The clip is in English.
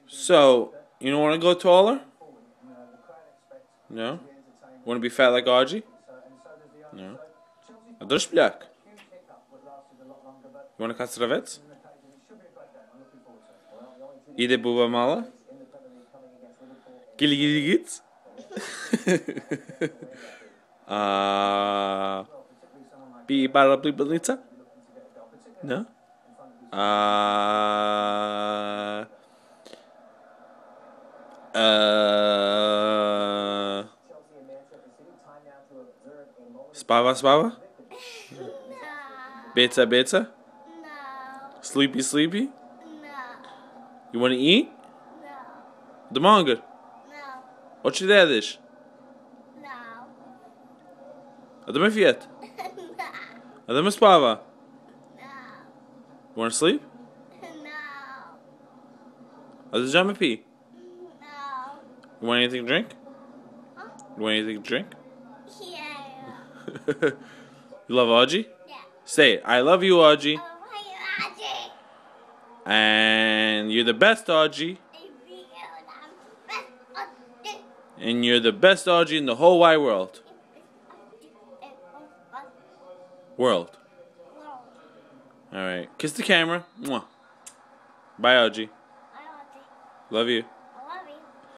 So, you don't want to go taller? No? Want to be fat like Audrey? No. A do szpiak. You want to kastrowiec? Idę buba mala? Gili gili git? Be para bliblica? No? Spava spava? Beta beta? No. Sleepy sleepy? No. You want to eat? No. The manga? No. What you there this? No. Adama fiat? No. Adama spava? No. You want to sleep? No. Adama pee? No. You want anything to drink? Huh? You want anything to drink? Yeah. You love Audrey? Yeah. Say it. I love you, Audrey. Oh, hi, Audrey. And you're the best, Audrey. And you're the best Audrey in the whole wide world. World. Alright. Kiss the camera. Mwah. Bye, Audrey. Love you.